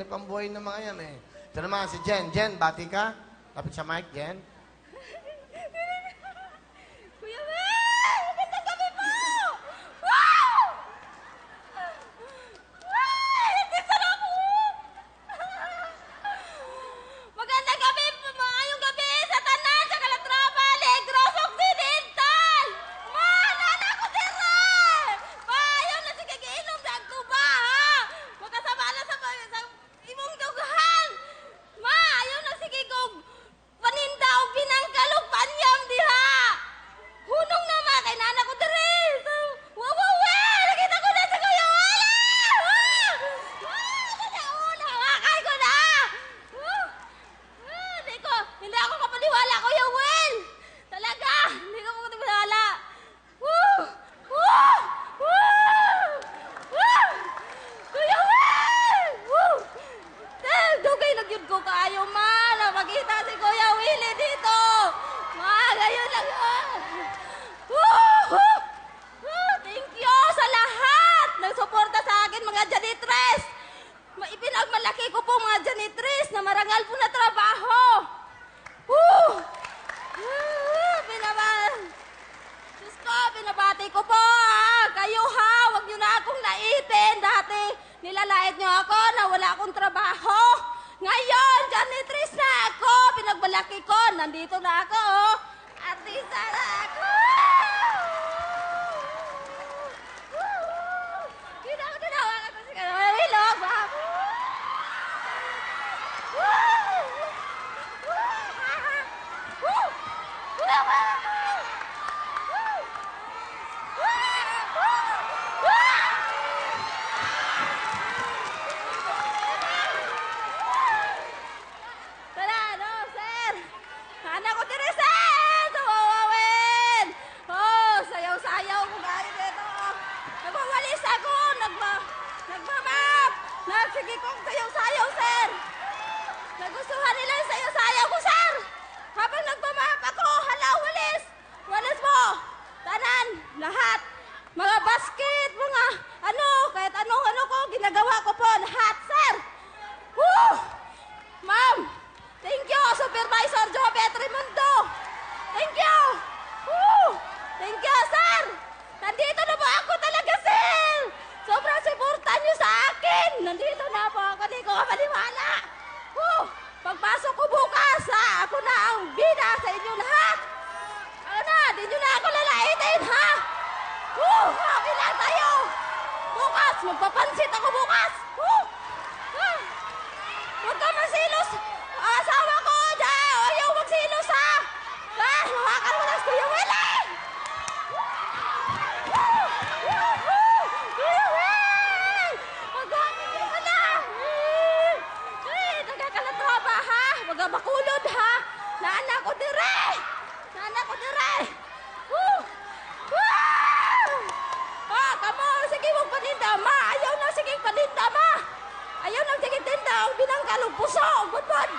Hirap ang buhay ng mga yan eh. Ito naman si Jen. Jen, bati ka? Lapit sa mic, Jen. Kuya Will! Magandang gabi po! Wow! Ay, nandito na ako! Magandang gabi po, maayong gabi sa tanan, sa Calatrava, Negros Occidental! Ma, nana ko sira! Ma, ayaw na sige giinom na ako ba, ha? Magkasama na sa imong dughan! Ma, ayaw na sige kong paninda o binangkalog panyam diha! Hunong naman kay nana ko diri! Wow, wow, wow! Nakita ko na si Kuya Wala! Kasi una, wakay ko na! Hindi ako kapaniwala, Kuya Will! Talaga! Hindi ko kapaniwala! Kuya Will! Dugay lang yun ko kaayo, ma! Na makita si Kuya Willie dito! Ma, ngayon lang yun! Thank you sa lahat ng suporta sa akin, mga janitres! Ipinagmalaki ko po mga janitres na marangal po na trabaho! Diyos ko, binabati ko po, ha! Kayo, ha! Huwag niyo na akong naitin. Dati, nilalait niyo ako na wala akong trabaho. Ngayon, janitres na ako. Pinagmalaki ko. Nandito na ako, oh. Artista na ako! Ginawa ko si Ilog, ha? Tara, ano, sir? Anak ko diri, sir! Sumawawin! Oh, sayaw-sayaw ko gaya dito. Nagwawalis ako, nagmamap! Sige kong sayaw-sayaw, sir! Nagustuhan nila yung sayaw-sayaw ko, sir! Habang nagmamap ako, hala, walis! Walis mo! Tanan, lahat! Mga basket, mga ano, kahit anong-ano ko, ginagawa ko po, lahat, sir! Woo! Ma'am, thank you, Supervisor Joe Petrimundo! Thank you! Woo! Thank you, sir! Nandito na po ako talaga, sir! Sobrang suportan niyo sa akin! Nandito na po ako, di ko kapaniwala! Woo! Pagpasok ko bukas, ha? Ako na ang bida sa inyo lahat! Ano na, di nyo na ako lalaitin, ha? Woo! Okay lang tayo! Bukas, magpapansit ako bukas! Woo! Huwag ka masilos! Asawa ko! Ayaw magsilos, ha! Hawakan mo na si Kuya Willie! Kuya Will! Magwapit ka na! Nagkakalatraba, ha? Huwag ka makulod, ha? Nana ko dire! Nana ko dire! Kamo! Sige, huwag paninda, ma! Ayaw na, sige, paninda, ma! Ayaw na, sige, tinda! Ang binangkalog puso! Budbud!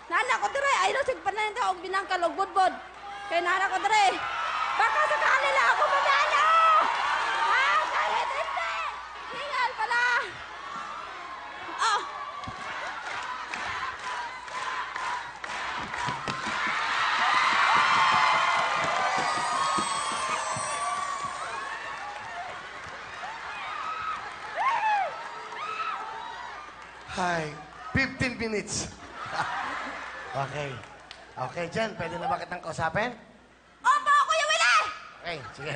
Nana ko dire! Ayaw na, sige, paninda! Ang binangkalog budbud! Kaya nana ko dire! Baka sakali lang ako manalo! Kahit hindi! Hingal pala! Hi. 15 minutes. Okay. Okay, Jen, pwede na ba kitang kausapin? Opo, Kuya Willie! Okay, sige.